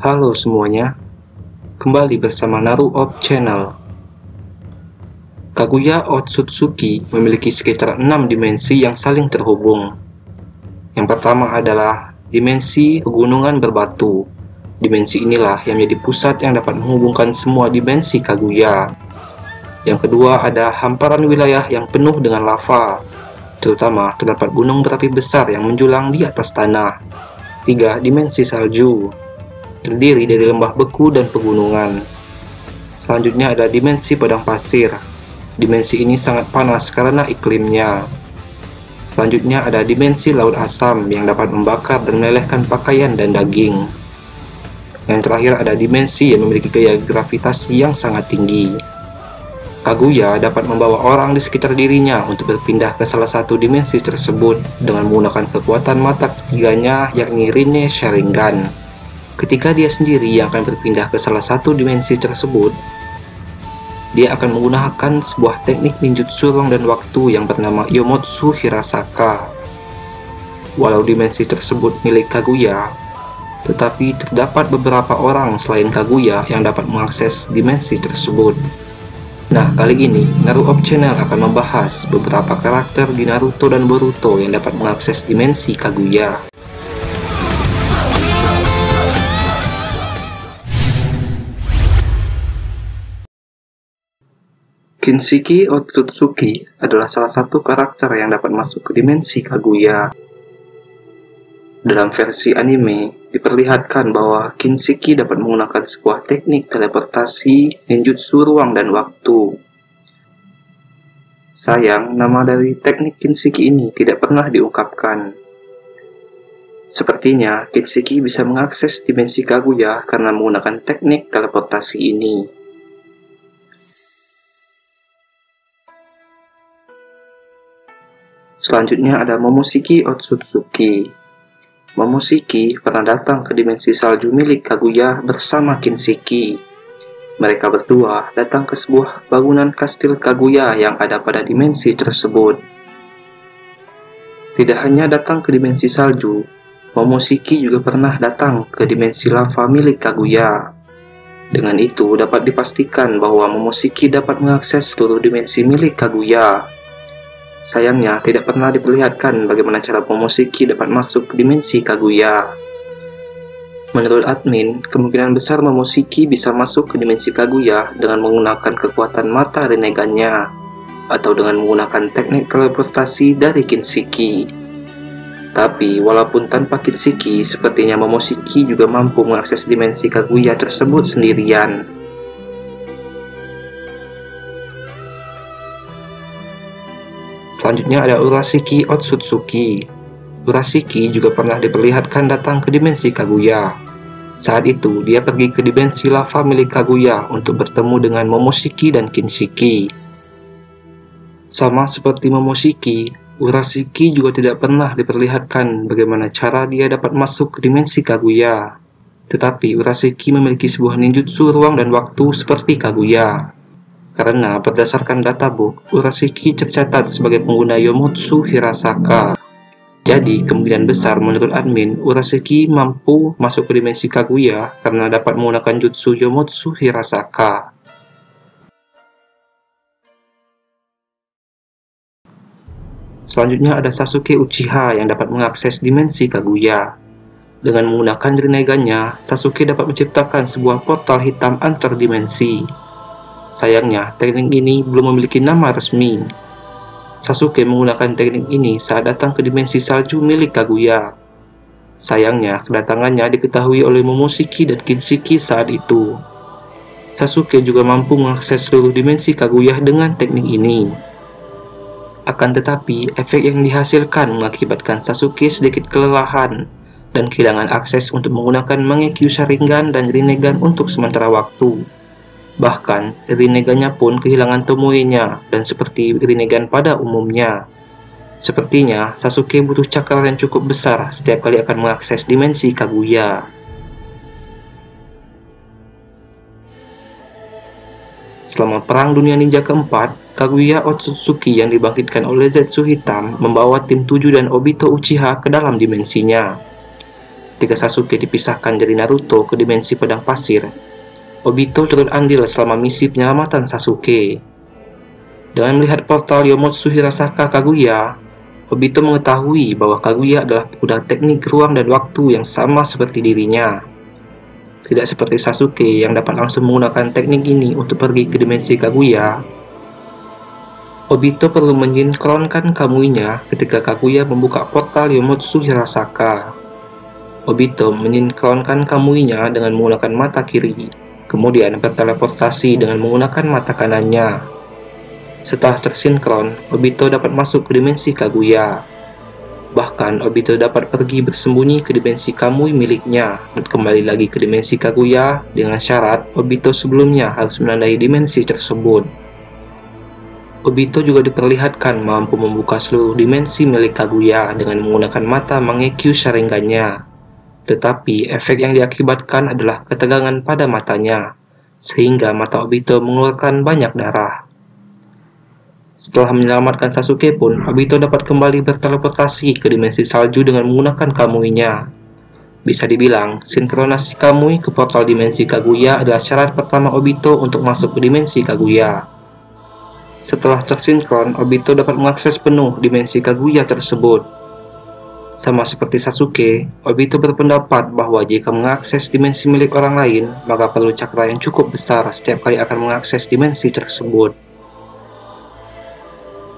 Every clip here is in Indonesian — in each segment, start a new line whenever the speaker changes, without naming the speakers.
Halo semuanya, kembali bersama Naruop Channel. Kaguya Otsutsuki memiliki sekitar 6 dimensi yang saling terhubung. Yang pertama adalah dimensi pegunungan berbatu. Dimensi inilah yang menjadi pusat yang dapat menghubungkan semua dimensi Kaguya. Yang kedua ada hamparan wilayah yang penuh dengan lava, terutama terdapat gunung berapi besar yang menjulang di atas tanah. 3. Dimensi salju, terdiri dari lembah beku dan pegunungan. Selanjutnya ada dimensi padang pasir. Dimensi ini sangat panas karena iklimnya. Selanjutnya ada dimensi laut asam yang dapat membakar dan melelehkan pakaian dan daging. Yang terakhir ada dimensi yang memiliki gaya gravitasi yang sangat tinggi. Kaguya dapat membawa orang di sekitar dirinya untuk berpindah ke salah satu dimensi tersebut dengan menggunakan kekuatan mata ketiganya, yakni Rinne Sharingan. Ketika dia sendiri yang akan berpindah ke salah satu dimensi tersebut, dia akan menggunakan sebuah teknik ninjutsu ruang dan waktu yang bernama Yomotsu Hirasaka. Walau dimensi tersebut milik Kaguya, tetapi terdapat beberapa orang selain Kaguya yang dapat mengakses dimensi tersebut. Nah, kali ini Naruop Channel akan membahas beberapa karakter di Naruto dan Boruto yang dapat mengakses dimensi Kaguya. Kinshiki Otsutsuki adalah salah satu karakter yang dapat masuk ke dimensi Kaguya. Dalam versi anime, diperlihatkan bahwa Kinshiki dapat menggunakan sebuah teknik teleportasi, ninjutsu ruang dan waktu. Sayang, nama dari teknik Kinshiki ini tidak pernah diungkapkan. Sepertinya, Kinshiki bisa mengakses dimensi Kaguya karena menggunakan teknik teleportasi ini. Selanjutnya ada Momoshiki Otsutsuki. Momoshiki pernah datang ke dimensi salju milik Kaguya bersama Kinshiki. Mereka berdua datang ke sebuah bangunan kastil Kaguya yang ada pada dimensi tersebut. Tidak hanya datang ke dimensi salju, Momoshiki juga pernah datang ke dimensi lava milik Kaguya. Dengan itu dapat dipastikan bahwa Momoshiki dapat mengakses seluruh dimensi milik Kaguya. Sayangnya, tidak pernah diperlihatkan bagaimana cara Momoshiki dapat masuk ke dimensi Kaguya. Menurut admin, kemungkinan besar Momoshiki bisa masuk ke dimensi Kaguya dengan menggunakan kekuatan mata Rinnegan-nya, atau dengan menggunakan teknik teleportasi dari Kinshiki. Tapi, walaupun tanpa Kinshiki, sepertinya Momoshiki juga mampu mengakses dimensi Kaguya tersebut sendirian. Selanjutnya ada Urashiki Otsutsuki. Urashiki juga pernah diperlihatkan datang ke dimensi Kaguya. Saat itu, dia pergi ke dimensi lava milik Kaguya untuk bertemu dengan Momoshiki dan Kinshiki. Sama seperti Momoshiki, Urashiki juga tidak pernah diperlihatkan bagaimana cara dia dapat masuk ke dimensi Kaguya. Tetapi Urashiki memiliki sebuah ninjutsu ruang dan waktu seperti Kaguya. Karena berdasarkan databook, Urashiki tercatat sebagai pengguna Yomotsu Hirasaka. Jadi, kemungkinan besar menurut admin, Urashiki mampu masuk ke dimensi Kaguya karena dapat menggunakan jutsu Yomotsu Hirasaka. Selanjutnya ada Sasuke Uchiha yang dapat mengakses dimensi Kaguya. Dengan menggunakan Rinnegan-nya, Sasuke dapat menciptakan sebuah portal hitam antar dimensi. Sayangnya, teknik ini belum memiliki nama resmi. Sasuke menggunakan teknik ini saat datang ke dimensi salju milik Kaguya. Sayangnya, kedatangannya diketahui oleh Momoshiki dan Kinshiki saat itu. Sasuke juga mampu mengakses seluruh dimensi Kaguya dengan teknik ini. Akan tetapi, efek yang dihasilkan mengakibatkan Sasuke sedikit kelelahan dan kehilangan akses untuk menggunakan Mangekyo Sharingan dan Rinnegan untuk sementara waktu. Bahkan, Rinnegan-nya pun kehilangan tomoe-nya, dan seperti Rinnegan pada umumnya. Sepertinya, Sasuke butuh cakra yang cukup besar setiap kali akan mengakses dimensi Kaguya. Selama Perang Dunia Ninja keempat, Kaguya Otsutsuki yang dibangkitkan oleh Zetsu Hitam membawa tim 7 dan Obito Uchiha ke dalam dimensinya. ketika Sasuke dipisahkan dari Naruto ke dimensi padang pasir, Obito turut andil selama misi penyelamatan Sasuke. Dengan melihat portal Yomotsu Hirasaka Kaguya, Obito mengetahui bahwa Kaguya adalah pemuda teknik ruang dan waktu yang sama seperti dirinya. Tidak seperti Sasuke yang dapat langsung menggunakan teknik ini untuk pergi ke dimensi Kaguya. Obito perlu mensinkronkan Kamui-nya ketika Kaguya membuka portal Yomotsu Hirasaka. Obito mensinkronkan Kamui-nya dengan menggunakan mata kiri, kemudian berteleportasi dengan menggunakan mata kanannya. Setelah tersinkron, Obito dapat masuk ke dimensi Kaguya. Bahkan, Obito dapat pergi bersembunyi ke dimensi Kamui miliknya dan kembali lagi ke dimensi Kaguya dengan syarat Obito sebelumnya harus menandai dimensi tersebut. Obito juga diperlihatkan mampu membuka seluruh dimensi milik Kaguya dengan menggunakan mata Mangekyo Sharingan-nya. Tetapi, efek yang diakibatkan adalah ketegangan pada matanya, sehingga mata Obito mengeluarkan banyak darah. Setelah menyelamatkan Sasuke pun, Obito dapat kembali berteleportasi ke dimensi salju dengan menggunakan Kamui-nya. Bisa dibilang, sinkronasi Kamui ke portal dimensi Kaguya adalah syarat pertama Obito untuk masuk ke dimensi Kaguya. Setelah tersinkron, Obito dapat mengakses penuh dimensi Kaguya tersebut. Sama seperti Sasuke, Obito berpendapat bahwa jika mengakses dimensi milik orang lain, maka perlu cakra yang cukup besar setiap kali akan mengakses dimensi tersebut.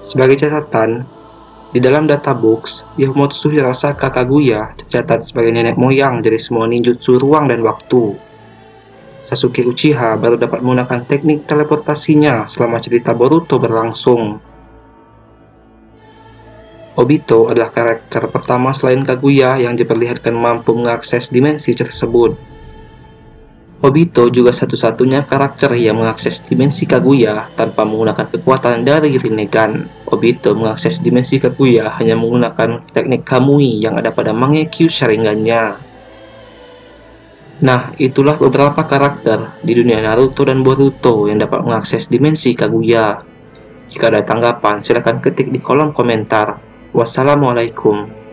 Sebagai catatan, di dalam databooks, Yomotsu Hirasaka Kaguya tercatat sebagai nenek moyang dari semua ninjutsu ruang dan waktu. Sasuke Uchiha baru dapat menggunakan teknik teleportasinya selama cerita Boruto berlangsung. Obito adalah karakter pertama selain Kaguya yang diperlihatkan mampu mengakses dimensi tersebut. Obito juga satu-satunya karakter yang mengakses dimensi Kaguya tanpa menggunakan kekuatan dari Rinnegan. Obito mengakses dimensi Kaguya hanya menggunakan teknik Kamui yang ada pada Mangekyo Sharingan-nya. Nah, itulah beberapa karakter di dunia Naruto dan Boruto yang dapat mengakses dimensi Kaguya. Jika ada tanggapan, silakan ketik di kolom komentar. Wassalamualaikum.